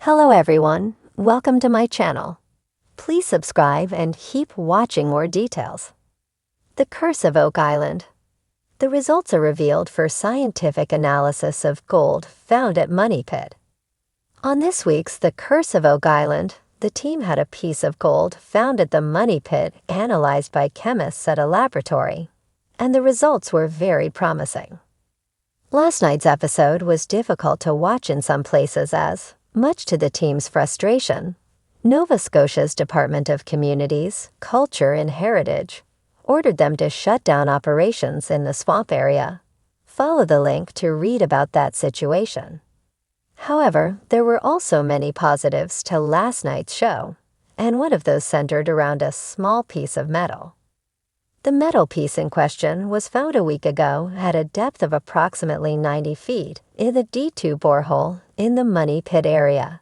Hello everyone, welcome to my channel. Please subscribe and keep watching more details. The Curse of Oak Island. The results are revealed for scientific analysis of gold found at Money Pit. On this week's The Curse of Oak Island, the team had a piece of gold found at the Money Pit analyzed by chemists at a laboratory, and the results were very promising. Last night's episode was difficult to watch in some places as, much to the team's frustration, Nova Scotia's Department of Communities, Culture and Heritage ordered them to shut down operations in the swamp area. Follow the link to read about that situation. However, there were also many positives to last night's show, and one of those centered around a small piece of metal. The metal piece in question was found a week ago at a depth of approximately 90 feet in the D2 borehole in the Money Pit area.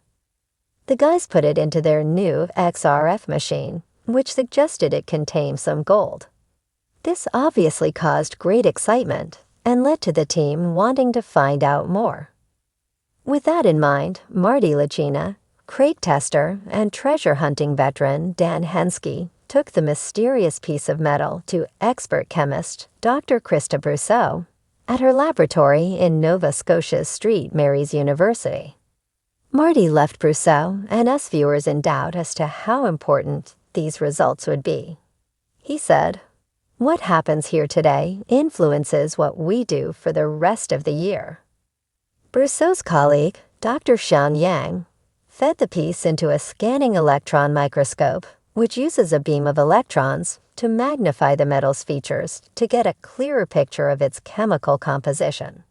The guys put it into their new XRF machine, which suggested it contained some gold. This obviously caused great excitement and led to the team wanting to find out more. With that in mind, Marty Lacina, crate tester, and treasure hunting veteran Dan Henske took the mysterious piece of metal to expert chemist Dr. Krista Brousseau at her laboratory in Nova Scotia's St. Mary's University. Marty left Brousseau and us viewers in doubt as to how important these results would be. He said, "What happens here today influences what we do for the rest of the year." Brousseau's colleague, Dr. Sean Yang, fed the piece into a scanning electron microscope, which uses a beam of electrons to magnify the metal's features to get a clearer picture of its chemical composition.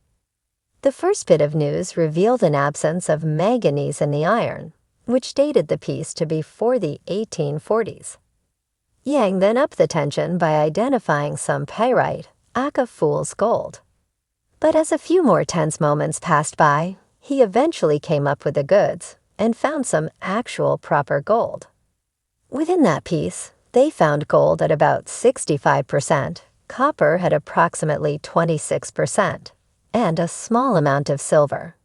The first bit of news revealed an absence of manganese in the iron, which dated the piece to before the 1840s. Yang then upped the tension by identifying some pyrite, aka fool's gold. But as a few more tense moments passed by, he eventually came up with the goods and found some actual proper gold. Within that piece, they found gold at about 65%, copper at approximately 26%, and a small amount of silver.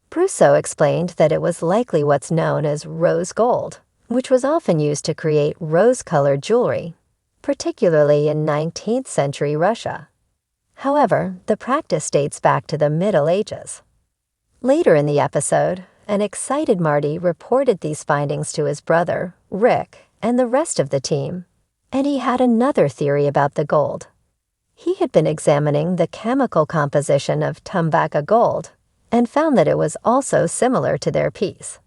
Brousseau explained that it was likely what's known as rose gold, which was often used to create rose-colored jewelry, particularly in 19th century Russia. However, the practice dates back to the Middle Ages. Later in the episode, an excited Marty reported these findings to his brother, Rick, and the rest of the team, and he had another theory about the gold. He had been examining the chemical composition of Tumbaca gold and found that it was also similar to their piece.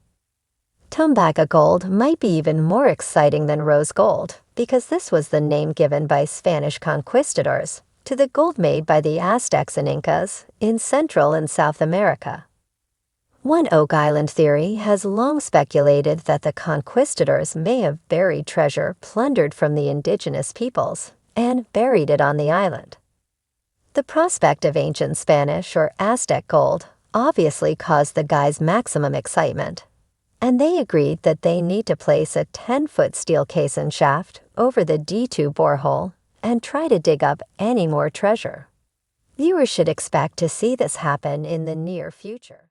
Tumbaca gold might be even more exciting than rose gold because this was the name given by Spanish conquistadors to the gold made by the Aztecs and Incas in Central and South America. One Oak Island theory has long speculated that the conquistadors may have buried treasure plundered from the indigenous peoples and buried it on the island. The prospect of ancient Spanish or Aztec gold obviously caused the guys maximum excitement, and they agreed that they need to place a 10-foot steel caisson shaft over the D2 borehole and try to dig up any more treasure. Viewers should expect to see this happen in the near future.